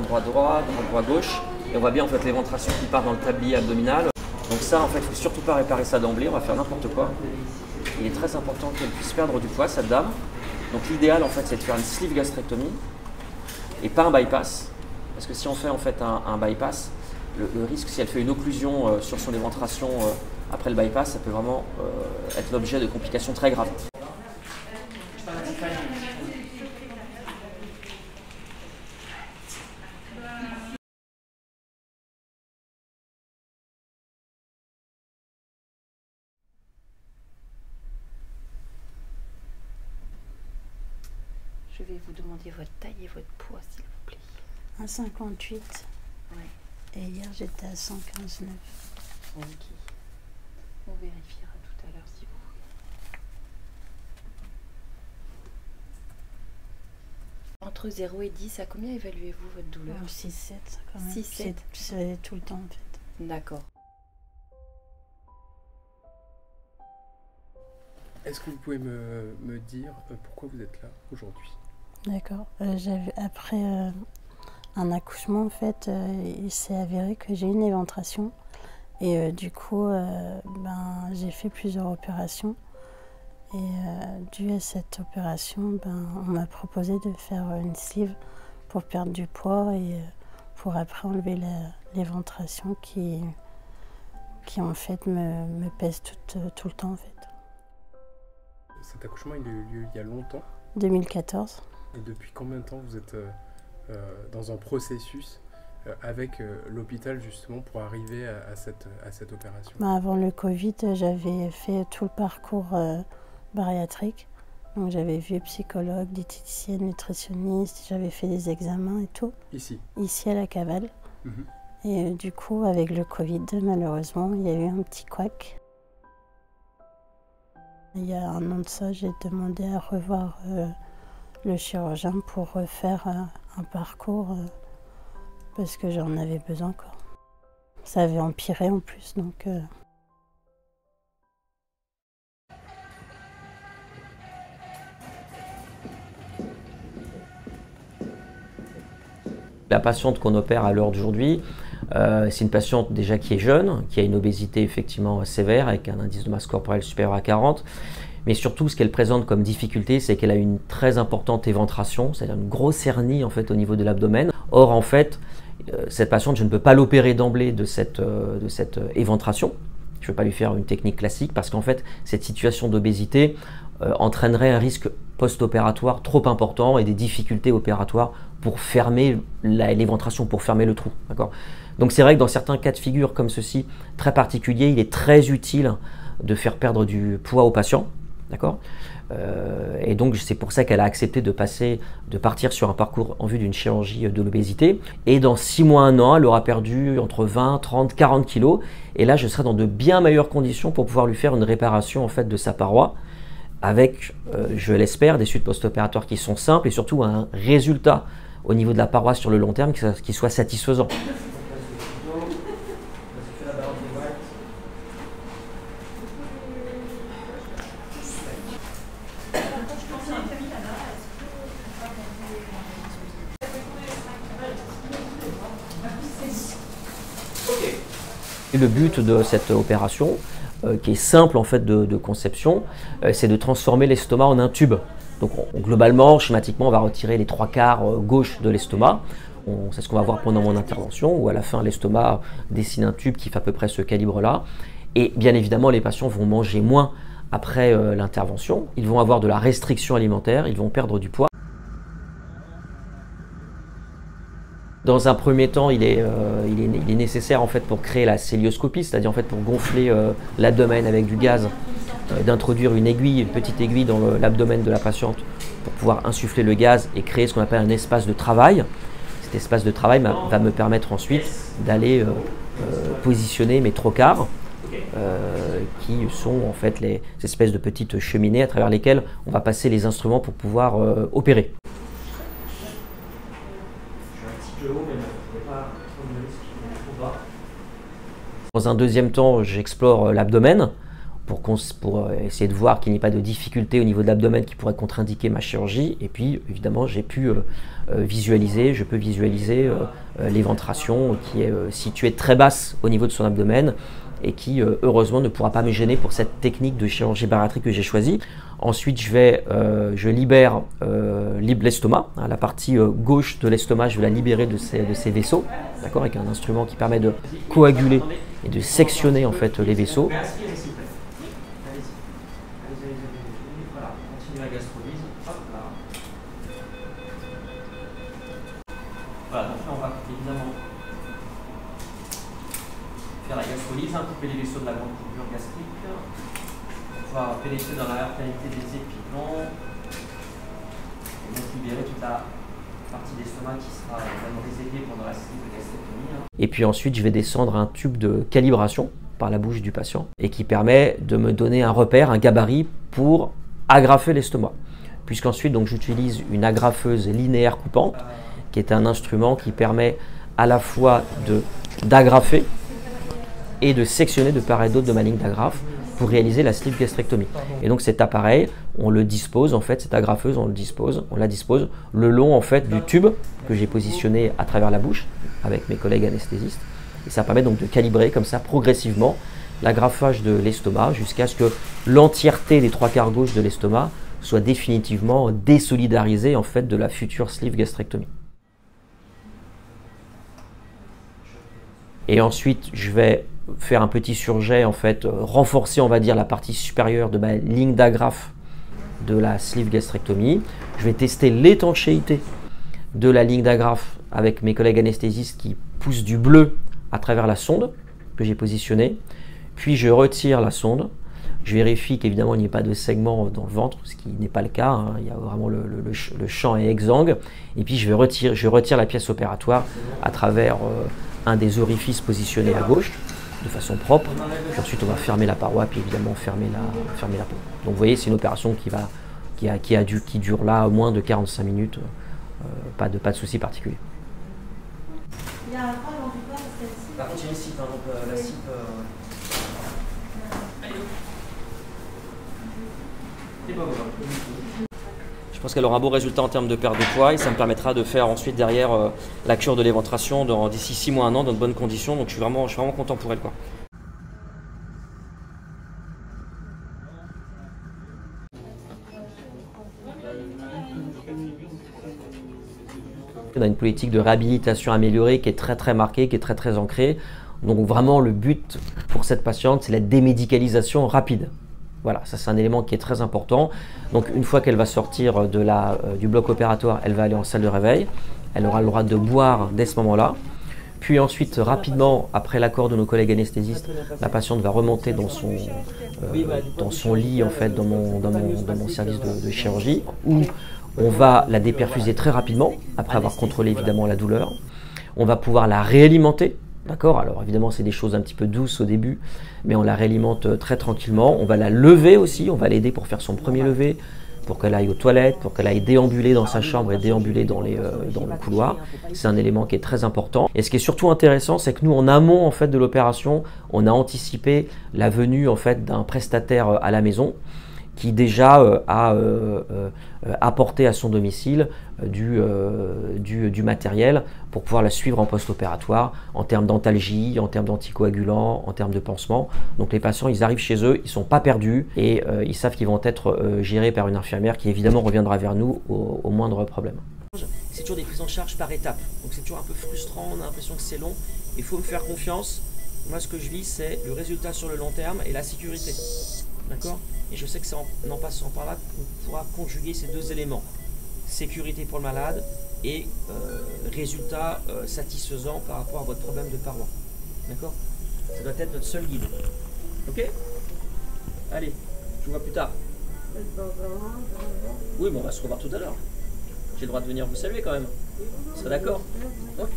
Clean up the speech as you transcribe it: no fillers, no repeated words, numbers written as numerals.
droit-droit, droit-gauche. Et on voit bien en fait l'éventration qui part dans le tablier abdominal. Donc ça, en fait, il ne faut surtout pas réparer ça d'emblée, on va faire n'importe quoi. Il est très important qu'elle puisse perdre du poids, cette dame. Donc l'idéal, en fait, c'est de faire une sleeve gastrectomie et pas un bypass. Parce que si on fait en fait un bypass, le risque, si elle fait une occlusion sur son éventration après le bypass, ça peut vraiment être l'objet de complications très graves. Je vais vous demander votre taille et votre poids, s'il vous plaît. 1,58. Ouais. Et hier, j'étais à 115,9. Ok. On vérifiera tout à l'heure si vous voulez. Entre 0 et 10, à combien évaluez-vous votre douleur? 6,7 quand même. 6,7. C'est tout le temps en fait. D'accord. Est-ce que vous pouvez me dire pourquoi vous êtes là aujourd'hui? D'accord. Après un accouchement, en fait, il s'est avéré que j'ai une éventration. Et du coup, j'ai fait plusieurs opérations. Et dû à cette opération, on m'a proposé de faire une sleeve pour perdre du poids et pour après enlever l'éventration qui en fait me pèse tout le temps en fait. Cet accouchement, il a eu lieu il y a longtemps. 2014. Et depuis combien de temps vous êtes dans un processus avec l'hôpital justement pour arriver à cette opération? Avant le Covid, j'avais fait tout le parcours bariatrique. Donc j'avais vu psychologue, diététicienne, nutritionniste, j'avais fait des examens et tout. Ici à la Cavale. Et du coup, avec le Covid, malheureusement, il y a eu un petit couac. Il y a un an de ça, j'ai demandé à revoir le chirurgien pour refaire un parcours parce que j'en avais besoin, quoi. Ça avait empiré en plus, donc... La patiente qu'on opère à l'heure d'aujourd'hui, c'est une patiente déjà qui est jeune, qui a une obésité effectivement sévère avec un indice de masse corporelle supérieur à 40. Mais surtout, ce qu'elle présente comme difficulté, c'est qu'elle a une très importante éventration, c'est-à-dire une grosse hernie en fait au niveau de l'abdomen. Or, en fait, cette patiente, je ne peux pas l'opérer d'emblée de cette éventration. Je ne peux pas lui faire une technique classique parce qu'en fait, cette situation d'obésité entraînerait un risque post-opératoire trop important et des difficultés opératoires pour fermer l'éventration, pour fermer le trou. Donc c'est vrai que dans certains cas de figure comme ceci, très particuliers, il est très utile de faire perdre du poids aux patients. Et donc c'est pour ça qu'elle a accepté de partir sur un parcours en vue d'une chirurgie de l'obésité. Et dans 6 mois, 1 an, elle aura perdu entre 20, 30, 40 kilos. Et là, je serai dans de bien meilleures conditions pour pouvoir lui faire une réparation en fait de sa paroi, avec, je l'espère, des suites post-opératoires qui sont simples et surtout un résultat au niveau de la paroi sur le long terme qui soit satisfaisant. Et le but de cette opération, qui est simple en fait de conception, c'est de transformer l'estomac en un tube. Donc globalement, schématiquement, on va retirer les 3/4 gauche de l'estomac. C'est ce qu'on va voir pendant mon intervention, où à la fin, l'estomac dessine un tube qui fait à peu près ce calibre-là. Et bien évidemment, les patients vont manger moins après l'intervention. Ils vont avoir de la restriction alimentaire, ils vont perdre du poids. Dans un premier temps, il est nécessaire en fait pour créer la célioscopie, c'est-à-dire en fait pour gonfler l'abdomen avec du gaz, d'introduire une petite aiguille dans l'abdomen de la patiente pour pouvoir insuffler le gaz et créer ce qu'on appelle un espace de travail. Cet espace de travail va me permettre ensuite d'aller positionner mes trocars, qui sont en fait les espèces de petites cheminées à travers lesquelles on va passer les instruments pour pouvoir opérer. Dans un deuxième temps, j'explore l'abdomen pour essayer de voir qu'il n'y ait pas de difficulté au niveau de l'abdomen qui pourrait contre-indiquer ma chirurgie. Et puis évidemment je peux visualiser l'éventration qui est située très basse au niveau de son abdomen et qui heureusement ne pourra pas me gêner pour cette technique de chirurgie bariatrique que j'ai choisie. Ensuite je libère l'estomac, hein, la partie gauche de l'estomac, je vais la libérer de ces vaisseaux, d'accord, avec un instrument qui permet de coaguler et de sectionner en fait les vaisseaux. Voilà, donc là on va évidemment faire la gastrolyse, couper les vaisseaux de la grande coupure gastrique, on va pénétrer dans la cavité des épigons et donc libérer toute la partie d'estomac qui sera vraiment réséquée pendant la sleeve gastrectomie. Et puis ensuite je vais descendre un tube de calibration par la bouche du patient et qui permet de me donner un repère, un gabarit pour agrafer l'estomac. Puisqu'ensuite donc j'utilise une agrafeuse linéaire coupante qui est un instrument qui permet à la fois d'agrafer et de sectionner de part et d'autre de ma ligne d'agrafe pour réaliser la sleeve gastrectomie. Et donc cet appareil, on le dispose en fait, cette agrafeuse, on la dispose le long en fait du tube que j'ai positionné à travers la bouche avec mes collègues anesthésistes. Et ça permet donc de calibrer comme ça progressivement l'agrafage de l'estomac jusqu'à ce que l'entièreté des 3/4 gauche de l'estomac soit définitivement désolidarisée en fait de la future sleeve gastrectomie. Et ensuite, je vais faire un petit surjet, en fait, renforcer, on va dire, la partie supérieure de ma ligne d'agrafe de la sleeve gastrectomie. Je vais tester l'étanchéité de la ligne d'agrafe avec mes collègues anesthésistes qui poussent du bleu à travers la sonde que j'ai positionnée. Puis je retire la sonde. Je vérifie qu'évidemment il n'y ait pas de segment dans le ventre, ce qui n'est pas le cas, hein. Il y a vraiment le champ est exsangue. Et puis je retire la pièce opératoire à travers un des orifices positionnés à gauche de façon propre. Puis ensuite on va fermer la paroi, puis évidemment fermer la peau. Donc vous voyez, c'est une opération qui dure là moins de 45 minutes, pas de souci particulier. Il y a un point dans du corps, Par contre il y a une cipe, hein, donc la cipe... Je pense qu'elle aura un beau résultat en termes de perte de poids et ça me permettra de faire ensuite derrière la cure de l'éventration d'ici 6 mois, 1 an dans de bonnes conditions. Donc je suis vraiment content pour elle, quoi. On a une politique de réhabilitation améliorée qui est très marquée, qui est très ancrée. Donc vraiment le but pour cette patiente, c'est la démédicalisation rapide. Voilà, ça c'est un élément qui est très important. Donc une fois qu'elle va sortir du bloc opératoire, elle va aller en salle de réveil. Elle aura le droit de boire dès ce moment-là. Puis ensuite, rapidement, après l'accord de nos collègues anesthésistes, la patiente va remonter dans son lit, en fait, dans mon service de chirurgie, où on va la déperfuser très rapidement, après avoir contrôlé évidemment la douleur. On va pouvoir la réalimenter. D'accord, alors évidemment c'est des choses un petit peu douces au début, mais on la réalimente très tranquillement. On va la lever aussi, on va l'aider pour faire son premier lever, pour qu'elle aille aux toilettes, pour qu'elle aille déambuler dans sa chambre et déambuler dans le couloir. C'est un élément qui est très important. Et ce qui est surtout intéressant, c'est que nous en amont en fait de l'opération, on a anticipé la venue en fait d'un prestataire à la maison qui déjà a apporté à son domicile du matériel pour pouvoir la suivre en post-opératoire en termes d'antalgie, en termes d'anticoagulants, en termes de pansement. Donc les patients, ils arrivent chez eux, ils ne sont pas perdus et ils savent qu'ils vont être gérés par une infirmière qui évidemment reviendra vers nous au moindre problème. C'est toujours des prises en charge par étapes, donc c'est toujours un peu frustrant, on a l'impression que c'est long. Il faut me faire confiance. Moi ce que je vis, c'est le résultat sur le long terme et la sécurité. D'accord ? Et je sais que c'est en passant par là qu'on pourra conjuguer ces deux éléments. Sécurité pour le malade et résultat satisfaisant par rapport à votre problème de paroi. D'accord? Ça doit être notre seul guide. Ok? Allez, je vous vois plus tard. Oui, bon, on va se revoir tout à l'heure. J'ai le droit de venir vous saluer quand même. Vous serez d'accord? Ok.